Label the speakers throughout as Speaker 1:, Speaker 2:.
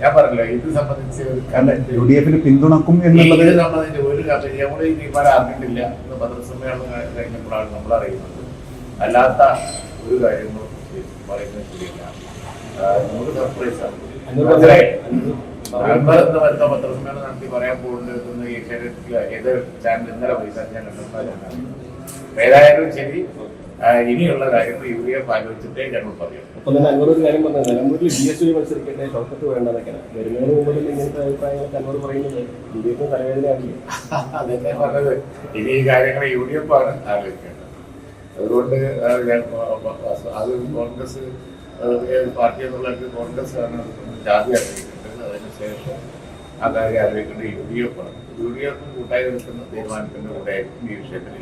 Speaker 1: ഞാൻ പറഞ്ഞില്ല ഇത് സംബന്ധിച്ച്
Speaker 2: UDF പിന്തുണക്കും എന്നുള്ളത്
Speaker 1: ഇത് സംബന്ധിച്ച് ഒരു നമ്മൾ ഈ തീരുമാനം അറിഞ്ഞിട്ടില്ല എന്ന് പത്രസമ്മേളനം കഴിഞ്ഞപ്പോഴാണ് നമ്മൾ അറിയുന്നത്. അല്ലാത്ത ഒരു കാര്യങ്ങളും പറയുന്നത് ശരിയില്ല. നമുക്ക് സർപ്രൈസ് ആണ്. വരുന്ന പത്രസമ്മേളനം നടത്തി പറയാൻ പോകുന്നത് ഏഷ്യാനെറ്റില് ഏത് ചാനൽ ഇന്നലെ പൈസ ഞാൻ കണ്ടെത്താനാണ്. ഏതായാലും ശരി, ഇനിയുള്ള കാര്യങ്ങൾ UDF ആലോചിച്ചിട്ടേ ഞങ്ങൾ പറയും.
Speaker 3: ഒപ്പം തന്നെ അൻവർ ഒരു കാര്യം പറഞ്ഞത് നിലമ്പൂരിൽ BSU മത്സരിക്കേണ്ട ഷൗക്കത്ത് വേണ്ടതൊക്കെയാണ്. വരുന്നതിന് മുമ്പ് ഇങ്ങനത്തെ അഭിപ്രായങ്ങളൊക്കെ അൻവർ പറയുന്നത് UDF തലവേദനയാകില്ല.
Speaker 1: അതെന്നെ പറഞ്ഞത്. ഇനി ഈ കാര്യങ്ങൾ UDF ആണ് ആലോചിക്കേണ്ടത്. അതുകൊണ്ട് അത് കോൺഗ്രസ് പാർട്ടി എന്നുള്ളത് കോൺഗ്രസ് ആണ് ജാതി ആലോചിക്കേണ്ടത്. അതിനുശേഷം ആ കാര്യം ആലോചിക്കേണ്ടത് UDF ആണ്. UDF കൂട്ടായി നിൽക്കുന്ന തീരുമാനത്തിന്റെ കൂടെ ഈ വിഷയത്തിൽ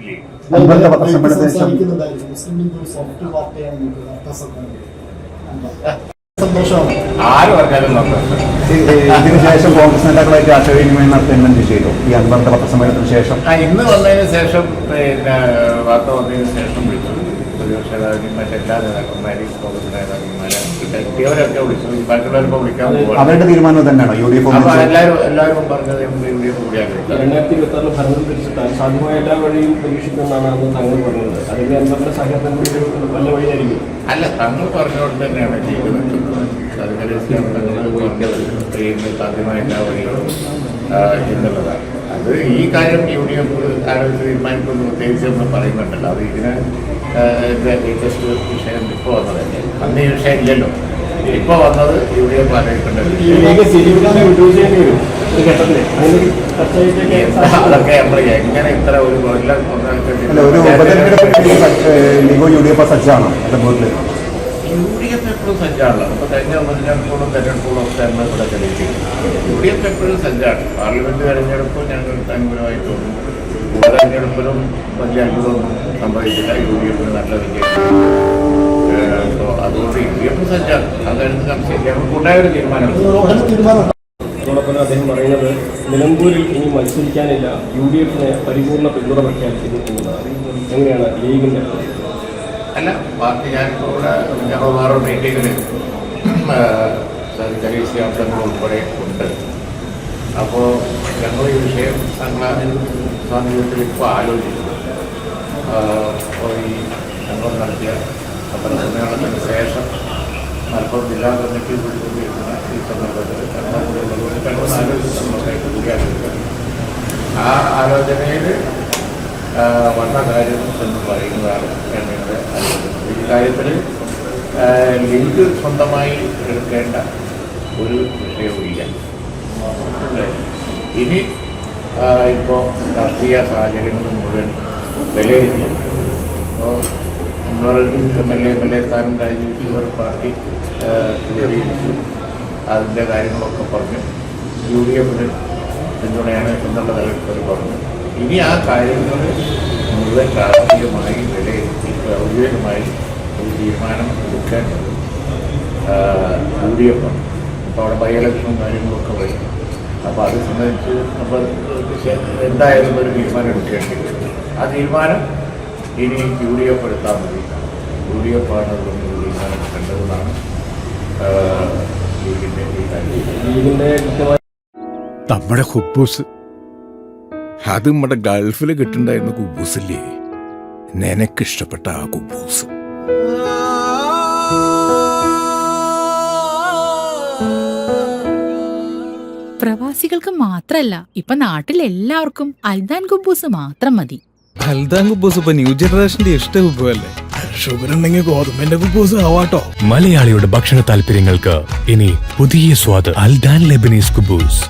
Speaker 1: ആര് പറഞ്ഞാലും
Speaker 2: ഇതിനുശേഷം കോൺഗ്രസ് നേതാക്കളായിട്ട് ആശയവിനിമയം നടത്തുന്നുണ്ട് ചെയ്തു. ഈ അൻവറിന്റെ പത്രസമ്മേളനത്തിന് ശേഷം
Speaker 1: ഇന്ന് വന്നതിന് ശേഷം പിന്നെ വാർത്ത വന്നതിന് ശേഷം വിളിച്ചു. പ്രതിപക്ഷ മറ്റെല്ലാ നേതാക്കന്മാരെയും കോൺഗ്രസ് നേതാക്കന്മാരെ കിട്ടിയവരൊക്കെ വിളിച്ചു. മറ്റുള്ളവരിപ്പോ വിളിക്കാൻ പോകും.
Speaker 2: അവരുടെ തീരുമാനം തന്നെയാണോ UDF?
Speaker 1: എല്ലാവരും പറഞ്ഞത് UDF കൂടിയാണ്.
Speaker 3: 2026 ഭരണം പിടിച്ചിട്ടാൽ സാധ്യമായ എല്ലാ വഴിയും പരീക്ഷിക്കുന്നതാണ് അന്ന് താങ്കൾ പറഞ്ഞത്. അതിന്റെ അൻവറിന്റെ സഹകരണത്തിന്റെ നല്ല വഴിയായിരിക്കും.
Speaker 1: അല്ല, തങ്ങൾ പറഞ്ഞുകൊണ്ട് തന്നെയാണ് ചെയ്യുന്നത്. സാധ്യമായ എല്ലാ വഴികളും എന്നുള്ളതാണ്. അത് ഈ കാര്യം UDF ആലോചിച്ച് തീരുമാനിക്കുന്നു പ്രത്യേകിച്ച് നമ്മൾ പറയുന്നുണ്ടല്ലോ. അത് ഇതിന് ലേറ്റസ്റ്റ് വിഷയം ഇപ്പോൾ വന്നതല്ലേ. അന്ന് ഈ വിഷയം ഇല്ലല്ലോ. ഇപ്പോൾ വന്നത് UDF ആലോചിക്കേണ്ടത്. അതൊക്കെ നമ്മൾ എങ്ങനെ ഇത്ര ഒരു
Speaker 2: UDF സജ്ജാണോ?
Speaker 1: UDF എപ്പോഴും സജ്ജാണല്ലോ. അപ്പോൾ കഴിഞ്ഞ തെരഞ്ഞെടുപ്പുകളും ഒക്കെ നമ്മൾ ഇവിടെ തെളിയിച്ചിട്ടുണ്ട്. UDF എപ്പോഴും സജ്ജാണ്. പാർലമെന്റ് തെരഞ്ഞെടുപ്പും ഞങ്ങൾക്ക് അനുകൂലമായി തോന്നുന്നു. തെരഞ്ഞെടുപ്പിലും വലിയ അത്ഭുതമൊന്നും സംഭവിച്ചില്ല. UDF നല്ല വിജയം. അതുകൊണ്ട് UDF സജ്ജാണ്. അതായത് ഞങ്ങൾക്ക് ഉണ്ടായ ഒരു തീരുമാനമാണ്.
Speaker 3: അതോടൊപ്പം അദ്ദേഹം പറയുന്നത് നിലമ്പൂരിൽ ഇനി മത്സരിക്കാനില്ല, UDFിന് പരിപൂർണ്ണ പിന്തുണ പ്രഖ്യാപിക്കുന്നു എന്നതാണ്. എങ്ങനെയാണ് ലീഗിന്റെ?
Speaker 1: അല്ല, പാർട്ടി ഞാനിപ്പോൾ ഇവിടെ ഞങ്ങൾ വേറെ മീറ്റിങ്ങിൽ ജലീസ് യാത്രകൾ ഉൾപ്പെടെ ഉണ്ട്. അപ്പോൾ ഞങ്ങൾ ഈ വിഷയം ഞങ്ങളെ സാന്നിധ്യത്തിൽ ഇപ്പോൾ ആലോചിക്കുന്നു. ഈ ഞങ്ങൾ നടത്തിയ പത്രസമ്മേളനത്തിന് ശേഷം മലപ്പുറം ജില്ലാ കമ്മിറ്റി വിളിച്ചുകൊണ്ടിരിക്കുന്ന ഈ സന്ദർഭത്തിൽ ആലോചിച്ച് കൂടിയാലോചിക്കുന്നത്. ആ ആലോചനയിൽ വന്ന കാര്യം എന്ന് പറയുന്നതാണ് ഞങ്ങളുടെ ആലോചന. ഈ കാര്യത്തിൽ ലിങ്ക് സ്വന്തമായി എടുക്കേണ്ട ഒരു വിഷയവുമില്ല. ഇനി ഇപ്പോൾ രാഷ്ട്രീയ സാഹചര്യങ്ങൾ മുഴുവൻ വിലയിരുത്തി MLA സ്ഥാനം രാജിവെച്ച് പാർട്ടി രൂപീകരിച്ചു. അതിൻ്റെ കാര്യങ്ങളൊക്കെ പറഞ്ഞു. UDFിന് പിന്തുണയാണ് എന്നുള്ള തലത്തിൽ പറഞ്ഞു. ഇനി ആ കാര്യങ്ങൾ മുഴുവൻ രാഷ്ട്രീയമായി വിലയിരുത്തി ഔദ്യോഗികമായി ഒരു തീരുമാനം എടുക്കേണ്ടത് UDF ആണ്. അപ്പോൾ അവിടെ ബൈ ഇലക്ഷനും കാര്യങ്ങളൊക്കെ വരും. അപ്പോൾ അത് സംബന്ധിച്ച് നമ്മൾ എന്തായാലും ഒരു തീരുമാനം എടുക്കേണ്ടി വരും. ആ തീരുമാനം ഇനി UDF എടുത്താൽ മതി. UDF ആണ് അതുകൊണ്ട് തീരുമാനം എടുക്കേണ്ടതെന്നാണ് ലീഗിൻ്റെ
Speaker 4: നമ്മുടെ കുബൂസ്. അത് നമ്മുടെ ഗൾഫിൽ കിട്ടുണ്ടായിരുന്ന കുബൂസില്ലേ, നിനക്കിഷ്ടപ്പെട്ട ആ കുബൂസ്.
Speaker 5: പ്രവാസികൾക്ക് മാത്രല്ല, ഇപ്പൊ നാട്ടിലെല്ലാവർക്കും അൽദാൻ കുബൂസ് മാത്രം മതി.
Speaker 4: അൽദാൻ കുബൂസ് ഇപ്പൊ ന്യൂ ജനറേഷന്റെ ഇഷ്ട കുബുവല്ലേ. ഷുഗർ ഉണ്ടെങ്കിൽ ഗോതമ്പിന്റെ കുബൂസ് ആവാട്ടോ.
Speaker 6: മലയാളിയുടെ ഭക്ഷണ താല്പര്യങ്ങൾക്ക് ഇനി പുതിയ സ്വാദ്. അൽദാൻ ലെബനീസ് കുബൂസ്.